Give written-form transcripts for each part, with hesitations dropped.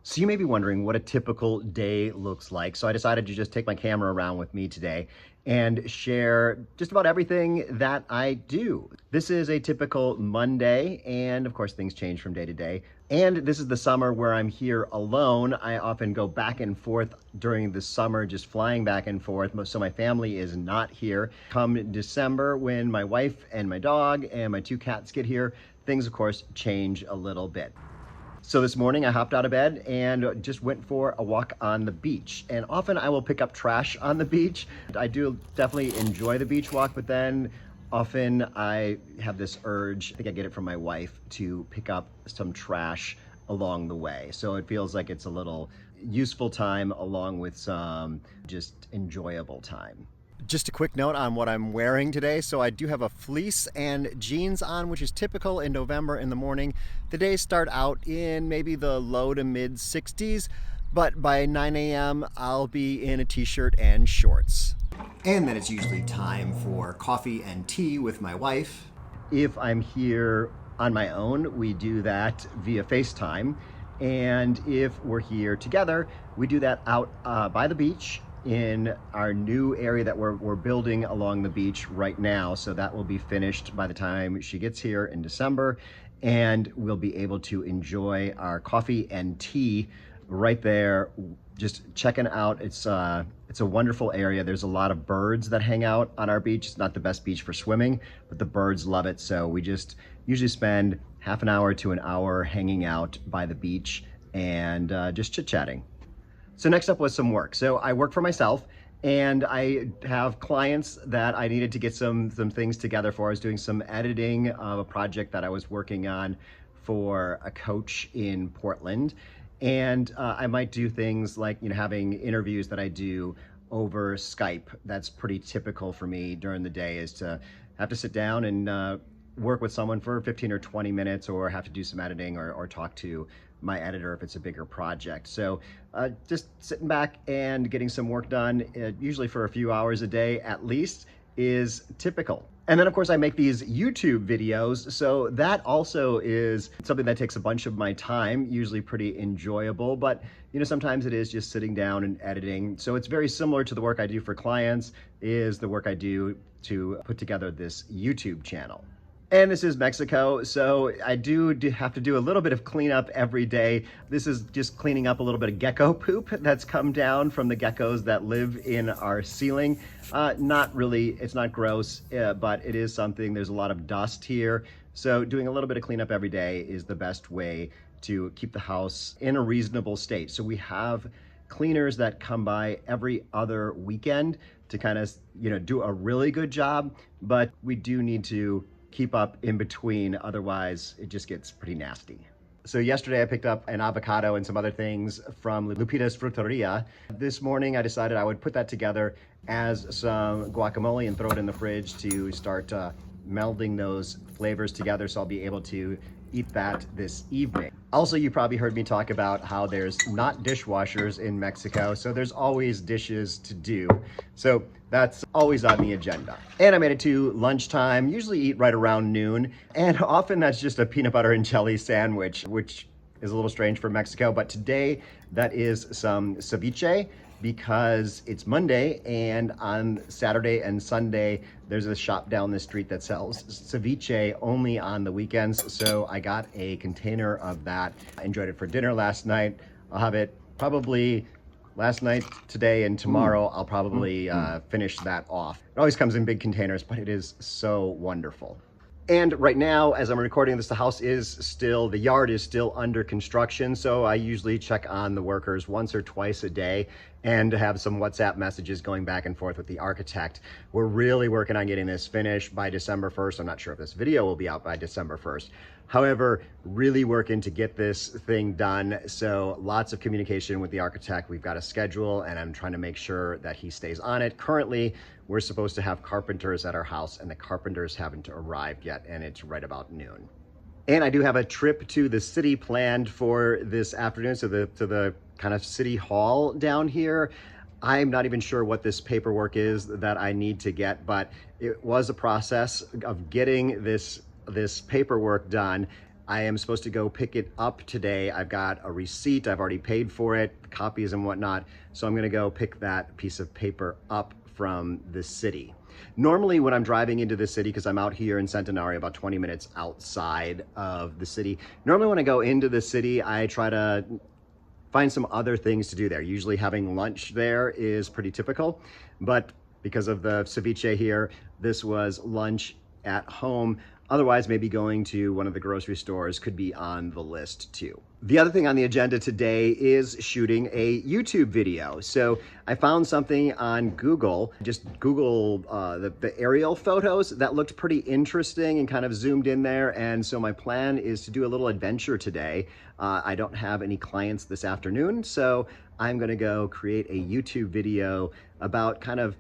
So you may be wondering what a typical day looks like. So I decided to just take my camera around with me today and share just about everything that I do. This is a typical Monday, and of course things change from day to day. And this is the summer where I'm here alone. I often go back and forth during the summer, just flying back and forth. So my family is not here. Come December, when my wife and my dog and my two cats get here, things of course change a little bit. So this morning I hopped out of bed and just went for a walk on the beach. And often I will pick up trash on the beach. I do definitely enjoy the beach walk, but then often I have this urge, I think I get it from my wife, to pick up some trash along the way. So it feels like it's a little useful time along with some just enjoyable time. Just a quick note on what I'm wearing today. So I do have a fleece and jeans on, which is typical in November in the morning. The days start out in maybe the low to mid 60s, but by 9 a.m. I'll be in a t-shirt and shorts. And then it's usually time for coffee and tea with my wife. If I'm here on my own, we do that via FaceTime. And if we're here together, we do that out by the beach in our new area that we're building along the beach right now. So that will be finished by the time she gets here in December, and we'll be able to enjoy our coffee and tea right there, just checking out. It's a wonderful area. There's a lot of birds that hang out on our beach. It's not the best beach for swimming, but the birds love it. So we just usually spend half an hour to an hour hanging out by the beach and just chit-chatting. So next up was some work. So I work for myself, and I have clients that I needed to get some things together for. I was doing some editing of a project that I was working on for a coach in Portland. And I might do things like, having interviews that I do over Skype. That's pretty typical for me during the day, is to have to sit down and work with someone for 15 or 20 minutes, or have to do some editing or talk to my editor if it's a bigger project. So just sitting back and getting some work done, usually for a few hours a day at least, is typical. And then of course I make these YouTube videos, so that also is something that takes a bunch of my time, usually pretty enjoyable, but sometimes it is just sitting down and editing. So it's very similar to the work I do for clients, is the work I do to put together this YouTube channel. And this is Mexico, so I do have to do a little bit of cleanup every day. This is just cleaning up a little bit of gecko poop that's come down from the geckos that live in our ceiling. Not really, it's not gross, but it is something. There's a lot of dust here. So doing a little bit of cleanup every day is the best way to keep the house in a reasonable state. So we have cleaners that come by every other weekend to kind of, do a really good job, but we do need to keep up in between, otherwise it just gets pretty nasty. So yesterday I picked up an avocado and some other things from Lupita's Fruteria. This morning I decided I would put that together as some guacamole and throw it in the fridge to start melding those flavors together, so I'll be able to eat that this evening. Also, you probably heard me talk about how there's not dishwashers in Mexico, so there's always dishes to do. So that's always on the agenda. And I made it to lunchtime, usually eat right around noon, and often that's just a peanut butter and jelly sandwich, which is a little strange for Mexico, but today that is some ceviche, because it's Monday, and on Saturday and Sunday there's a shop down the street that sells ceviche only on the weekends. So I got a container of that. I enjoyed it for dinner last night. I'll have it probably last night, today, and tomorrow. I'll probably finish that off. It always comes in big containers, but it is so wonderful. And right now, as I'm recording this, the yard is still under construction. So I usually check on the workers once or twice a day and have some WhatsApp messages going back and forth with the architect. We're really working on getting this finished by December 1st. I'm not sure if this video will be out by December 1st. However, really working to get this thing done. So lots of communication with the architect. We've got a schedule, and I'm trying to make sure that he stays on it. Currently, we're supposed to have carpenters at our house, and the carpenters haven't arrived yet, and it's right about noon. And I do have a trip to the city planned for this afternoon, so to the kind of city hall down here. I'm not even sure what this paperwork is that I need to get, but it was a process of getting this paperwork done. I am supposed to go pick it up today. I've got a receipt, I've already paid for it, copies and whatnot. So I'm gonna go pick that piece of paper up from the city. Normally when I'm driving into the city, because I'm out here in Centenario, about 20 minutes outside of the city. Normally when I go into the city, I try to find some other things to do there. Usually having lunch there is pretty typical, but because of the ceviche here, this was lunch at home. Otherwise, maybe going to one of the grocery stores could be on the list too. The other thing on the agenda today is shooting a YouTube video. So I found something on Google, just Google the aerial photos that looked pretty interesting and kind of zoomed in there. And so my plan is to do a little adventure today. I don't have any clients this afternoon, so I'm gonna go create a YouTube video about kind of,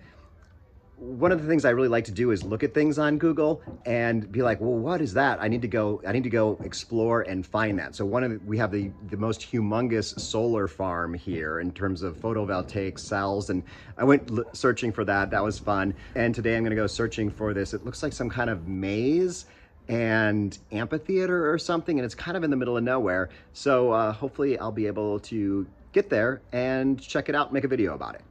one of the things I really like to do is look at things on Google and be like, well, what is that? I need to go explore and find that. So we have the most humongous solar farm here in terms of photovoltaic cells. And I went searching for that. That was fun. And today I'm gonna go searching for this. It looks like some kind of maze and amphitheater or something. And it's kind of in the middle of nowhere. So hopefully I'll be able to get there and check it out and make a video about it.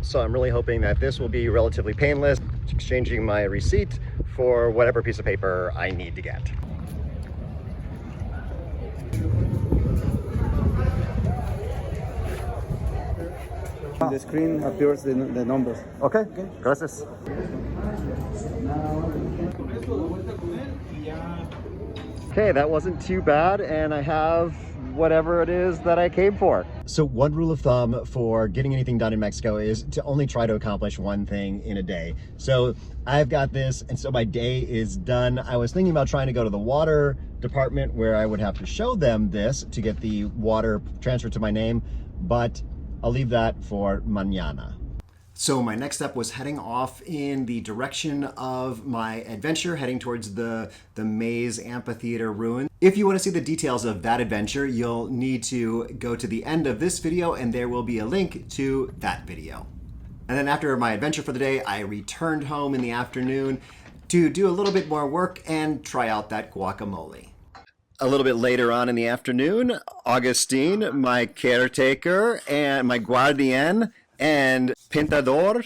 So I'm really hoping that this will be relatively painless, exchanging my receipt for whatever piece of paper I need to get. On the screen appears the numbers. Okay, gracias. Okay, that wasn't too bad, and I have whatever it is that I came for. So one rule of thumb for getting anything done in Mexico is to only try to accomplish one thing in a day. So I've got this, and so my day is done. I was thinking about trying to go to the water department where I would have to show them this to get the water transferred to my name, but I'll leave that for mañana. So my next step was heading off in the direction of my adventure, heading towards the maze amphitheater ruin. If you want to see the details of that adventure, you'll need to go to the end of this video and there will be a link to that video. And then after my adventure for the day, I returned home in the afternoon to do a little bit more work and try out that guacamole. A little bit later on in the afternoon, Augustine, my caretaker, and my guardian, and Pintor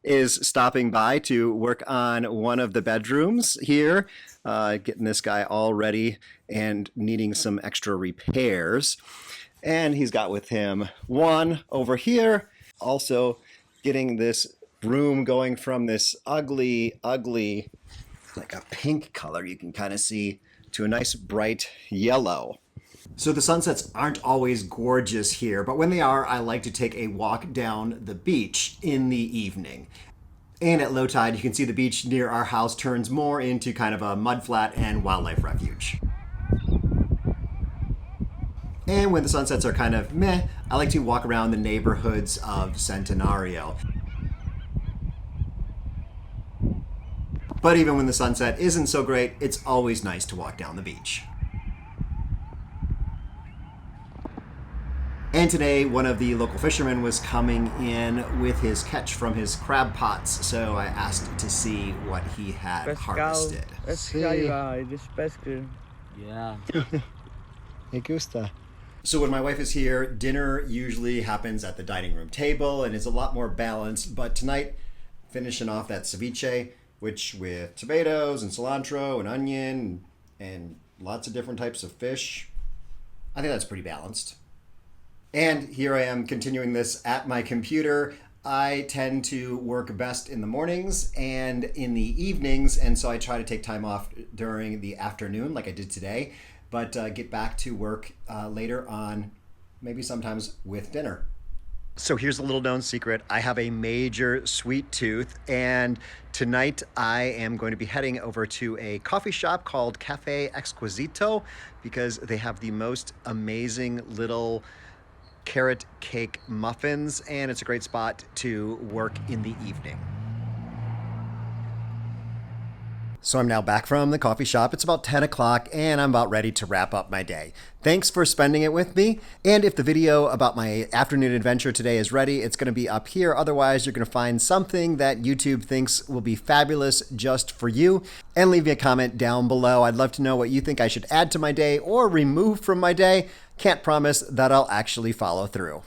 is stopping by to work on one of the bedrooms here, getting this guy all ready and needing some extra repairs. And he's got with him Juan over here, also getting this room going from this ugly, like a pink color you can kind of see, to a nice bright yellow. So the sunsets aren't always gorgeous here, but when they are, I like to take a walk down the beach in the evening. And at low tide, you can see the beach near our house turns more into kind of a mudflat and wildlife refuge. And when the sunsets are kind of meh, I like to walk around the neighborhoods of Centenario. But even when the sunset isn't so great, it's always nice to walk down the beach. And today, one of the local fishermen was coming in with his catch from his crab pots, so I asked to see what he had harvested. Yeah. Me gusta. So when my wife is here, dinner usually happens at the dining room table and is a lot more balanced, but tonight, finishing off that ceviche, which with tomatoes and cilantro and onion and lots of different types of fish. I think that's pretty balanced. And here I am continuing this at my computer. I tend to work best in the mornings and in the evenings, and so I try to take time off during the afternoon like I did today, but get back to work later on, maybe sometimes with dinner. So here's a little known secret. I have a major sweet tooth, and tonight I am going to be heading over to a coffee shop called Cafe Exquisito because they have the most amazing little carrot cake muffins, and it's a great spot to work in the evening. So I'm now back from the coffee shop. It's about 10 o'clock and I'm about ready to wrap up my day. Thanks for spending it with me. And if the video about my afternoon adventure today is ready, it's going to be up here. Otherwise, you're going to find something that YouTube thinks will be fabulous just for you. And leave me a comment down below. I'd love to know what you think I should add to my day or remove from my day. Can't promise that I'll actually follow through.